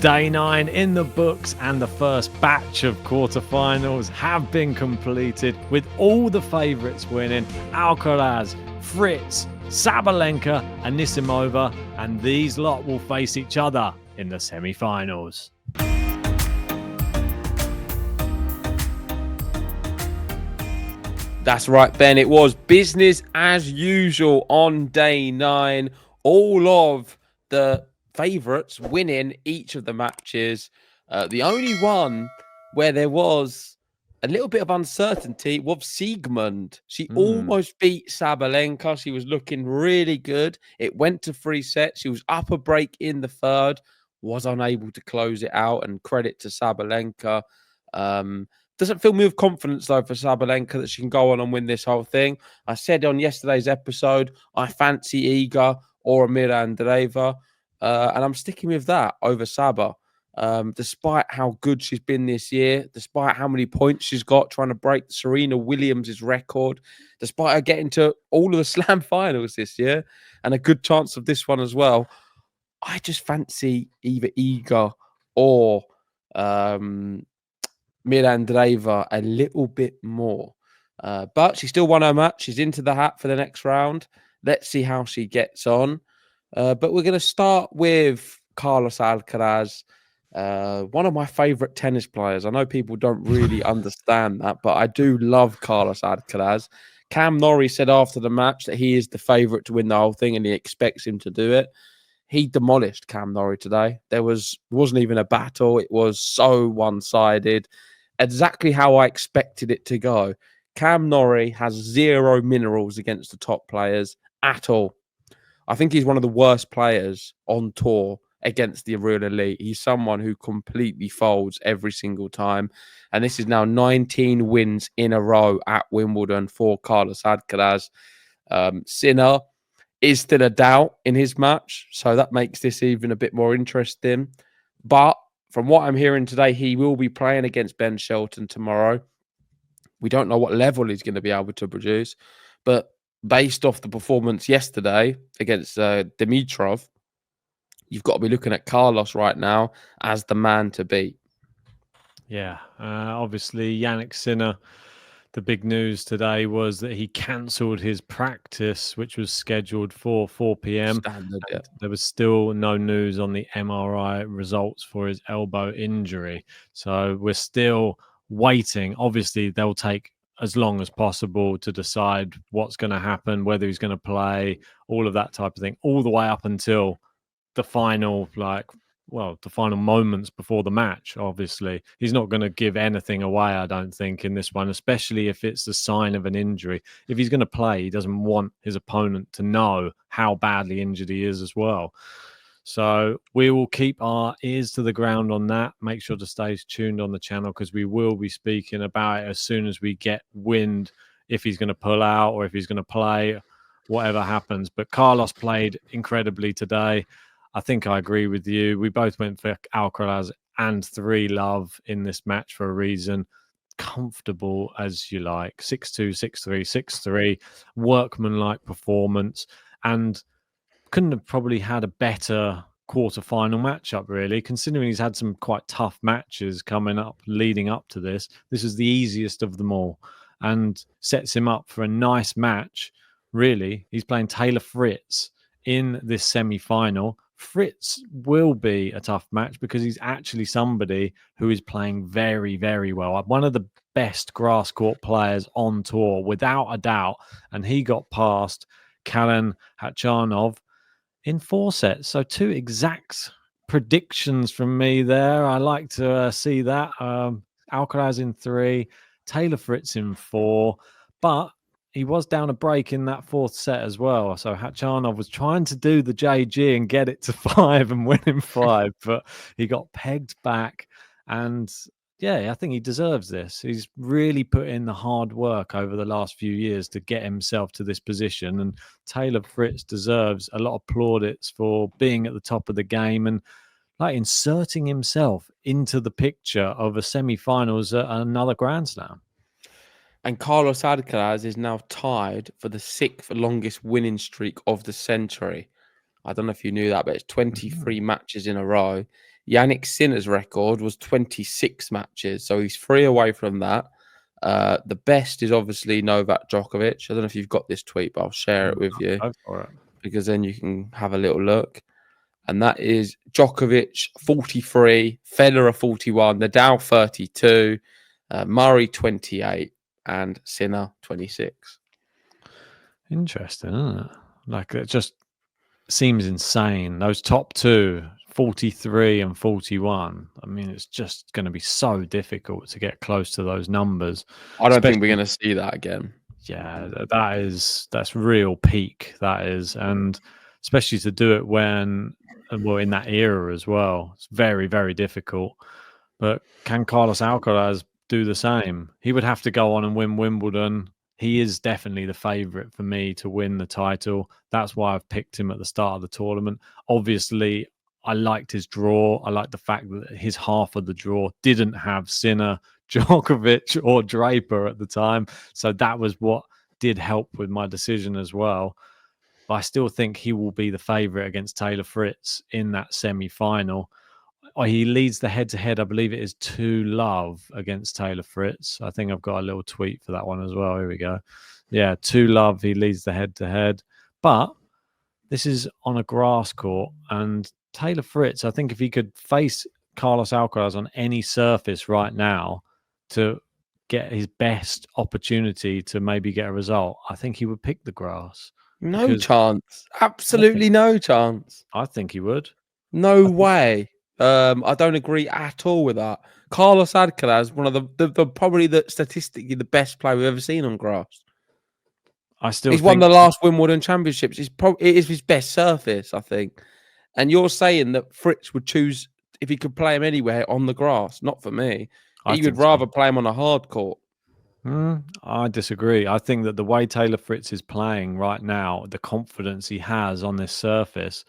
Day 9 in the books, and the first batch of quarterfinals have been completed with all the favourites winning. Alcaraz, Fritz, Sabalenka, Anisimova, and these lot will face each other in the semi-finals. That's right, Ben. It was business as usual on day 9. All of the favourites winning each of the matches. The only one where there was a little bit of uncertainty was Siegemund. She almost beat Sabalenka. She was looking really good. It went to 3 sets. She was up a break in the third, was unable to close it out, and credit to Sabalenka. Doesn't fill me with confidence, though, for Sabalenka that she can go on and win this whole thing. I said on yesterday's episode, I fancy Iga or Amira Andreeva, and I'm sticking with that over Saba. Despite how good she's been this year, despite how many points she's got trying to break Serena Williams' record, despite her getting to all of the Slam finals this year, and a good chance of this one as well, I just fancy either Iga or Mirandreva a little bit more. But she still won her match. She's into the hat for the next round. Let's see how she gets on. But we're going to start with Carlos Alcaraz, one of my favourite tennis players. I know people don't really understand that, but I do love Carlos Alcaraz. Cam Norrie said after the match that he is the favourite to win the whole thing and he expects him to do it. He demolished Cam Norrie today. There wasn't even a battle. It was so one-sided. Exactly how I expected it to go. Cam Norrie has zero minerals against the top players at all. I think he's one of the worst players on tour against the real elite. He's someone who completely folds every single time. And this is now 19 wins in a row at Wimbledon for Carlos Alcaraz. Sinner is still a doubt in his match, so that makes this even a bit more interesting. But from what I'm hearing today, he will be playing against Ben Shelton tomorrow. We don't know what level he's going to be able to produce, but based off the performance yesterday against Dimitrov, you've got to be looking at Carlos right now as the man to beat. Yeah, obviously Yannick Sinner. The big news today was that he cancelled his practice, which was scheduled for 4 p.m. Standard, yeah. There was still no news on the MRI results for his elbow injury. So we're still waiting. Obviously, they'll take as long as possible to decide what's going to happen, whether he's going to play, all of that type of thing, all the way up until the final, the final moments before the match. Obviously, he's not going to give anything away, I don't think, in this one, especially if it's the sign of an injury. If he's going to play, he doesn't want his opponent to know how badly injured he is as well. So we will keep our ears to the ground on that. Make sure to stay tuned on the channel because we will be speaking about it as soon as we get wind, if he's going to pull out or if he's going to play, whatever happens. But Carlos played incredibly today. I think I agree with you. We both went for Alcaraz and 3 love in this match for a reason. Comfortable as you like. 6-2, 6-3, 6-3. Workmanlike performance. And couldn't have probably had a better quarterfinal matchup, really, considering he's had some quite tough matches coming up, leading up to this. This is the easiest of them all and sets him up for a nice match, really. He's playing Taylor Fritz in this semi-final. Fritz will be a tough match because he's actually somebody who is playing very, very well. One of the best grass court players on tour, without a doubt. And he got past Khachanov in 4 sets. So 2 exact predictions from me there. I like to see that. Alcaraz in 3, Taylor Fritz in 4. But he was down a break in that 4th set as well. So Khachanov was trying to do the JG and get it to 5 and win in 5, but he got pegged back. And yeah, I think he deserves this. He's really put in the hard work over the last few years to get himself to this position. And Taylor Fritz deserves a lot of plaudits for being at the top of the game and inserting himself into the picture of a semi-finals at another Grand Slam. And Carlos Alcaraz is now tied for the 6th longest winning streak of the century. I don't know if you knew that, but it's 23 matches in a row. Yannick Sinner's record was 26 matches, so he's 3 away from that. The best is obviously Novak Djokovic. I don't know if you've got this tweet, but I'll share it with you Go for it. because then you can have a little look. And that is Djokovic 43, Federer 41, Nadal 32, Murray 28, and Sinner 26. Interesting, isn't it? Like, it just seems insane. Those top two, 43 and 41. I mean, it's just going to be so difficult to get close to those numbers. I don't think we're going to see that again. Yeah, that's real peak. That is, and especially to do it when, well, in that era as well, it's very, very difficult. But can Carlos Alcaraz do the same? He would have to go on and win Wimbledon. He is definitely the favourite for me to win the title. That's why I've picked him at the start of the tournament. Obviously, I liked his draw. I liked the fact that his half of the draw didn't have Sinner, Djokovic, or Draper at the time. So that was what did help with my decision as well. But I still think he will be the favourite against Taylor Fritz in that semi-final. He leads the head-to-head. I believe it is 2-love against Taylor Fritz. I think I've got a little tweet for that one as well. Here we go. Yeah, 2-love. He leads the head-to-head. But this is on a grass court. And Taylor Fritz, I think if he could face Carlos Alcaraz on any surface right now to get his best opportunity to maybe get a result, I think he would pick the grass. No chance. Absolutely no chance. I think he would. No way. I don't agree at all with that. Carlos Alcaraz, one of the probably statistically the best player we've ever seen on grass. He's won the last Wimbledon championships. It is his best surface, I think. And you're saying that Fritz would choose if he could play him anywhere on the grass? Not for me. He would rather play him on a hard court. I disagree. I think that the way Taylor Fritz is playing right now, the confidence he has on this surface,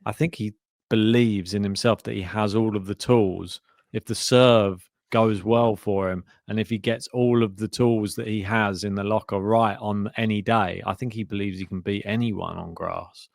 I think he believes in himself that he has all of the tools. If the serve goes well for him and if he gets all of the tools that he has in the locker right on any day, I think he believes he can beat anyone on grass.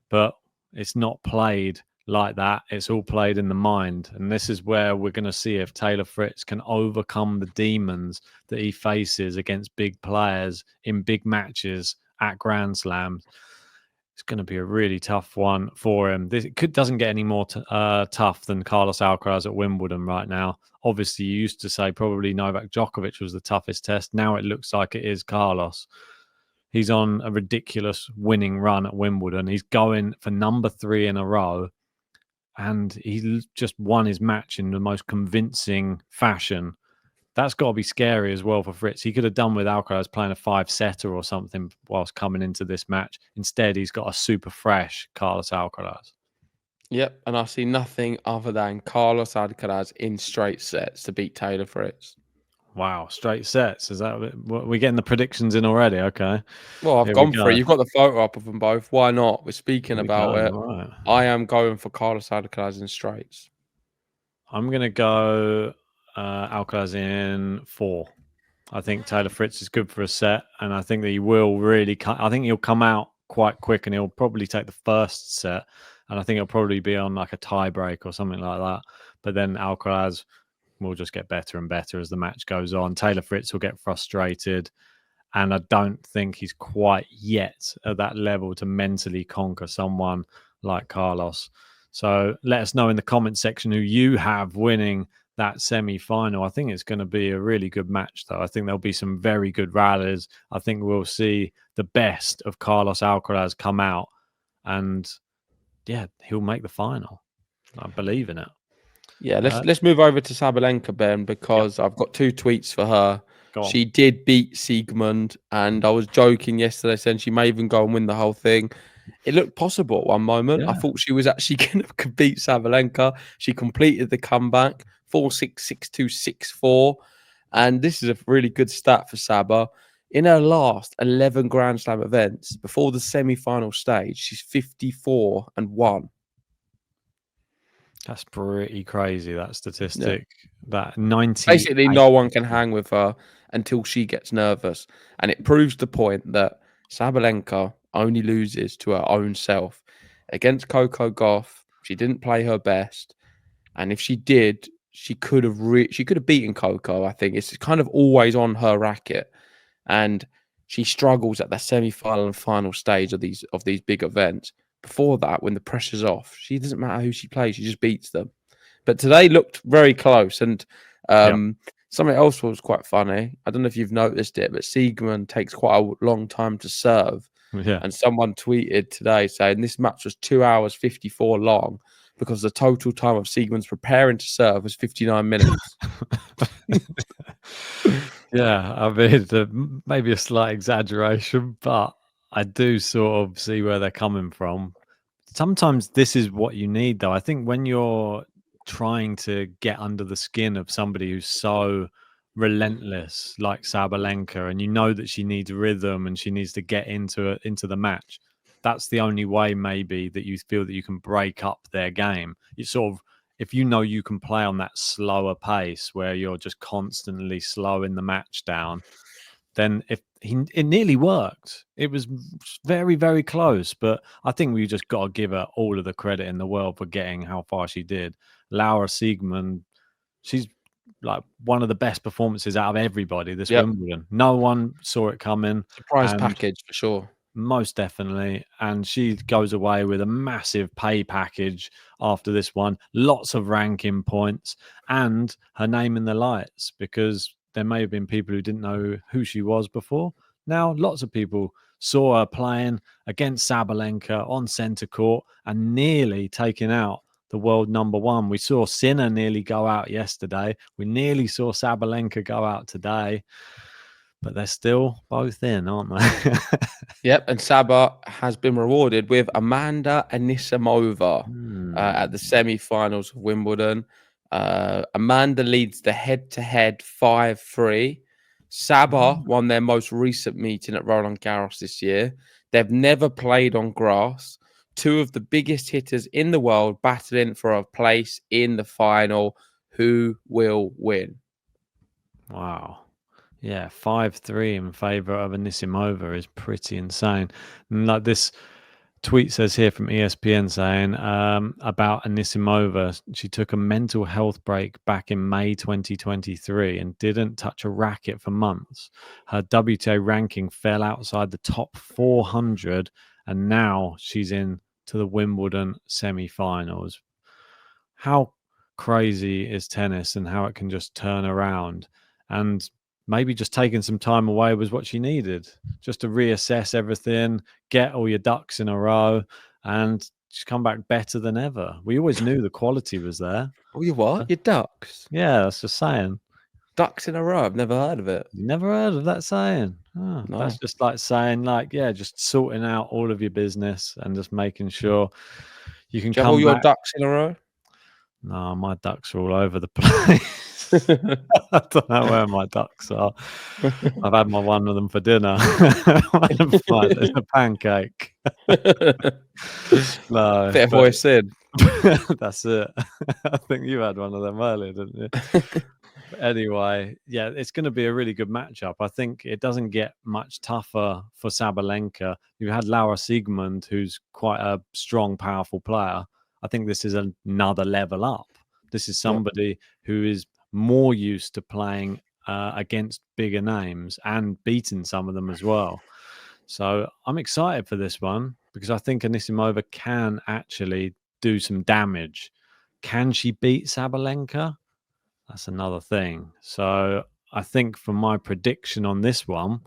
But it's not played like that. It's all played in the mind. And this is where we're going to see if Taylor Fritz can overcome the demons that he faces against big players in big matches at Grand Slams. It's going to be a really tough one for him. Doesn't get any more tough than Carlos Alcaraz at Wimbledon right now. Obviously, you used to say probably Novak Djokovic was the toughest test. Now it looks like it is Carlos. He's on a ridiculous winning run at Wimbledon. He's going for number 3 in a row. And he just won his match in the most convincing fashion. That's got to be scary as well for Fritz. He could have done with Alcaraz playing a 5-setter or something whilst coming into this match. Instead, he's got a super fresh Carlos Alcaraz. Yep, and I see nothing other than Carlos Alcaraz in straight sets to beat Taylor Fritz. Wow, straight sets. Is that we're getting the predictions in already? Okay. Well, I've gone for it. You've got the photo up of them both. Why not? We're speaking about it. Right. I am going for Carlos Alcaraz in straights. I'm going to go Alcaraz in 4. I think Taylor Fritz is good for a set, and I think that he will really I think he'll come out quite quick, and he'll probably take the first set, and I think it'll probably be on like a tie break or something like that. But then Alcaraz will just get better and better as the match goes on. Taylor Fritz will get frustrated, and I don't think he's quite yet at that level to mentally conquer someone like Carlos. So let us know in the comment section who you have winning that semi-final. I think it's going to be a really good match, though. I think there'll be some very good rallies. I think we'll see the best of Carlos Alcaraz come out, and yeah, he'll make the final. I believe in it. Yeah, let's move over to Sabalenka, Ben, because I've got 2 tweets for her. She did beat Siegemund, and I was joking yesterday saying she may even go and win the whole thing. It looked possible at one moment. I thought she was actually going to beat Sabalenka. She completed the comeback, 4-6, 6-2, 6-4. And this is a really good stat for Saba. In her last 11 Grand Slam events, before the semi-final stage, she's 54-1. That's pretty crazy, that statistic. That 90. Basically, no one can hang with her until she gets nervous. And it proves the point that Sabalenka only loses to her own self. Against Coco Gauff, she didn't play her best. And if she did, she could have beaten Coco. I think it's kind of always on her racket, and she struggles at the semi-final and final stage of these big events. Before that, when the pressure's off, she doesn't matter who she plays; she just beats them. But today looked very close, and Yeah. something else was quite funny. I don't know if you've noticed it, but Siegemund takes quite a long time to serve. Yeah. And someone tweeted today saying this match was 2 hours 54 long because the total time of Siegemund's preparing to serve was 59 minutes. Yeah, I mean, maybe a slight exaggeration, but I do sort of see where they're coming from. Sometimes this is what you need, though. I think when you're trying to get under the skin of somebody who's so relentless, like Sabalenka, and you know that she needs rhythm and she needs to get into the match, that's the only way maybe that you feel that you can break up their game. You sort of, if you know you can play on that slower pace where you're just constantly slowing the match down, then it nearly worked. It was very, very close, but I think we just got to give her all of the credit in the world for getting how far she did. Laura Siegemund, she's like one of the best performances out of everybody this Yep. Wimbledon. No one saw it coming. Surprise And package for sure. most definitely. And she goes away with a massive pay package after this one. Lots of ranking points and her name in the lights, because there may have been people who didn't know who she was before. Now, lots of people saw her playing against Sabalenka on centre court and nearly taking out the world number one. We saw Sinner nearly go out yesterday. We nearly saw Sabalenka go out today. But they're still both in, aren't they? Yep, and Saba has been rewarded with Amanda Anisimova at the semi-finals of Wimbledon. Amanda leads the head-to-head 5-3. Saba won their most recent meeting at Roland Garros this year. They've never played on grass. Two of the biggest hitters in the world battling for a place in the final. Who will win? Wow. Yeah, 5-3 in favour of Anisimova is pretty insane. And like this tweet says here from ESPN saying about Anisimova, she took a mental health break back in May 2023 and didn't touch a racket for months. Her WTA ranking fell outside the top 400, and now she's in to the Wimbledon semi-finals. How crazy is tennis and how it can just turn around? And maybe just taking some time away was what she needed, just to reassess everything, get all your ducks in a row, and just come back better than ever. We always knew the quality was there. Oh, you what? Your ducks? Yeah, that's just saying. Ducks in a row? I've never heard of it. You never heard of that saying? Oh, No. that's just like saying, like, yeah, just sorting out all of your business and just making sure you can Do you have all come your back. ducks in a row? No, my ducks are all over the place. I don't know where my ducks are. I've had one of them for dinner. It's a pancake. No, Bit of voice in. that's it. I think you had one of them earlier, didn't you? But anyway, yeah, it's going to be a really good matchup. I think it doesn't get much tougher for Sabalenka. You had Laura Siegemund, who's quite a strong, powerful player. I think this is another level up. This is somebody who is more used to playing against bigger names and beating some of them as well. So I'm excited for this one because I think Anisimova can actually do some damage. Can she beat Sabalenka? That's another thing. So I think for my prediction on this one,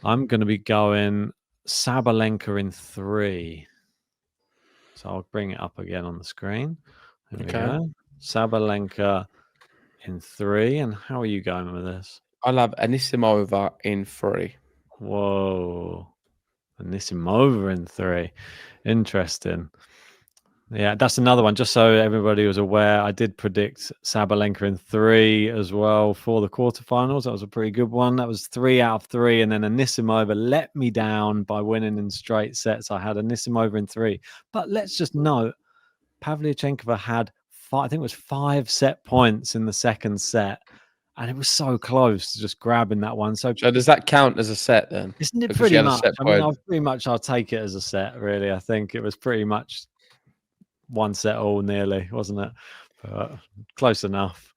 I'm going to be going Sabalenka in 3. So I'll bring it up again on the screen. There we go. Sabalenka in 3. And how are you going with this? I'll have Anisimova in 3. Whoa. Anisimova in 3. Interesting. Yeah, that's another one. Just so everybody was aware, I did predict Sabalenka in 3 as well for the quarterfinals. That was a pretty good one. That was 3 out of 3. And then Anisimova let me down by winning in straight sets. I had Anisimova in 3. But let's just note, Pavlyuchenkova had, I think it was 5 set points in the second set. And it was so close to just grabbing that one. So does that count as a set then? Isn't it pretty much? I mean, I'll take it as a set, really. I think it was pretty much one set all nearly, wasn't it? Close enough.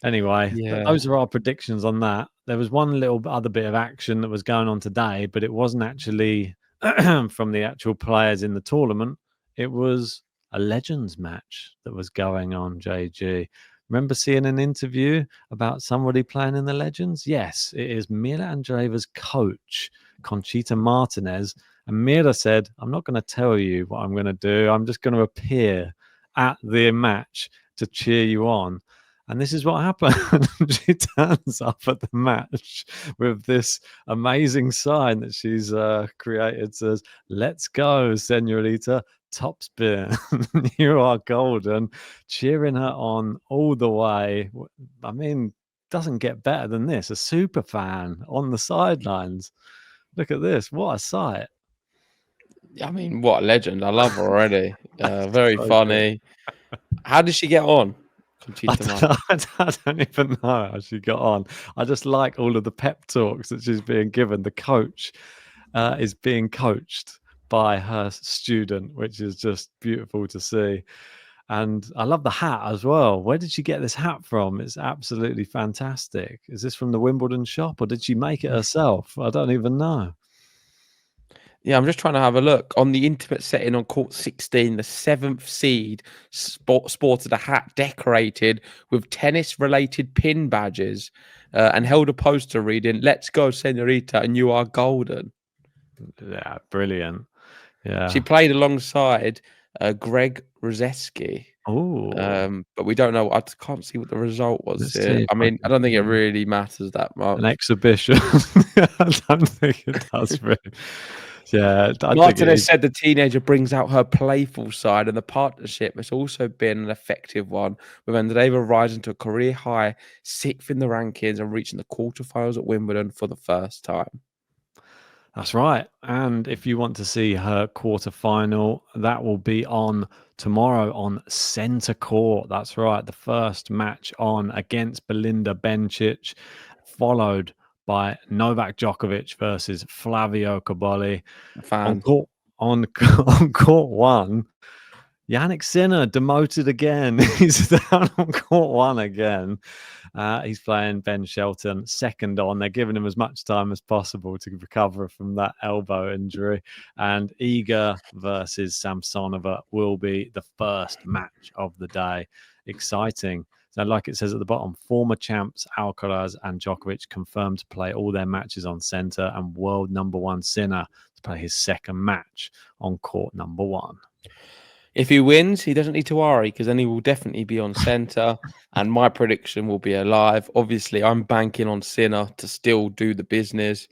Anyway, Yeah. those are our predictions on that. There was one little other bit of action that was going on today, but it wasn't actually from the actual players in the tournament. It was a Legends match that was going on, JG. Remember seeing an interview about somebody playing in the Legends? Yes, it is Mira Andreeva's coach, Conchita Martinez. And Mira said, I'm not going to tell you what I'm going to do. I'm just going to appear at the match to cheer you on. And this is what happened. She turns up at the match with this amazing sign that she's created. Says, "Let's go, senorita, topspin. You are golden." Cheering her on all the way. I mean, doesn't get better than this. A super fan on the sidelines. Look at this. What a sight. I mean, what a legend. I love her already. Very So funny. How did she get on? I don't even know how she got on. I just like all of the pep talks that she's being given. The coach is being coached by her student, which is just beautiful to see. And I love the hat as well. Where did she get this hat from? It's absolutely fantastic. Is this from the Wimbledon shop or did she make it herself? I don't even know. Yeah, I'm just trying to have a look. On the intimate setting on court 16, the 7th seed sported a hat decorated with tennis-related pin badges and held a poster reading, "Let's go, senorita, and you are golden." Yeah, brilliant. Yeah. She played alongside Greg Rosetsky. Oh, but we don't know. I can't see what the result was let's here. see if I mean, I don't think it can- really matters that much. an exhibition. I don't think it does really. Yeah, I think Martinez said the teenager brings out her playful side, and the partnership has also been an effective one, with Andreeva rising to a career high 6th in the rankings and reaching the quarterfinals at Wimbledon for the first time. That's right. And if you want to see her quarterfinal, that will be on tomorrow on Centre Court. That's right. The first match on against Belinda Bencic, followed by Novak Djokovic versus Flavio Cobolli. On Fan. court, on court one, Yannick Sinner demoted again. He's down on court one again. He's playing Ben Shelton second on. They're giving him as much time as possible to recover from that elbow injury. And Iga versus Samsonova will be the first match of the day. Exciting. So like it says at the bottom, former champs Alcaraz and Djokovic confirmed to play all their matches on centre, and world number one Sinner to play his second match on court number one. If he wins, he doesn't need to worry, because then he will definitely be on centre and my prediction will be alive. Obviously, I'm banking on Sinner to still do the business.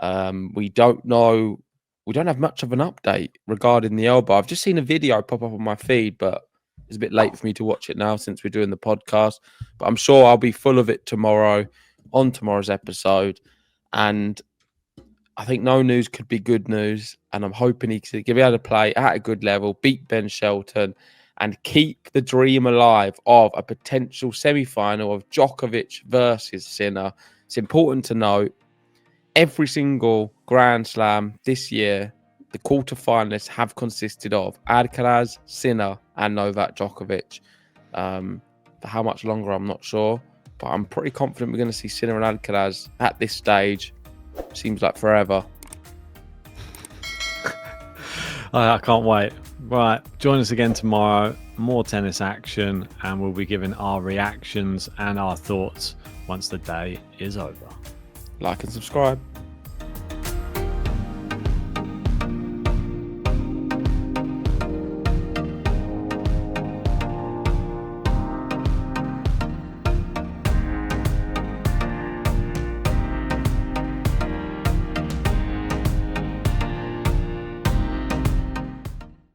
We don't know. We don't have much of an update regarding the elbow. I've just seen a video pop up on my feed, but it's a bit late for me to watch it now since we're doing the podcast. But I'm sure I'll be full of it tomorrow on tomorrow's episode. And I think no news could be good news, and I'm hoping he can be able to play at a good level, beat Ben Shelton, and keep the dream alive of a potential semi-final of Djokovic versus Sinner. It's important to note, every single Grand Slam this year, the quarterfinalists have consisted of Alcaraz, Sinner, and Novak Djokovic. For how much longer, I'm not sure, but I'm pretty confident we're going to see Sinner and Alcaraz at this stage. Seems like forever. I can't wait. Right, join us again tomorrow. More tennis action, and we'll be giving our reactions and our thoughts once the day is over. Like and subscribe.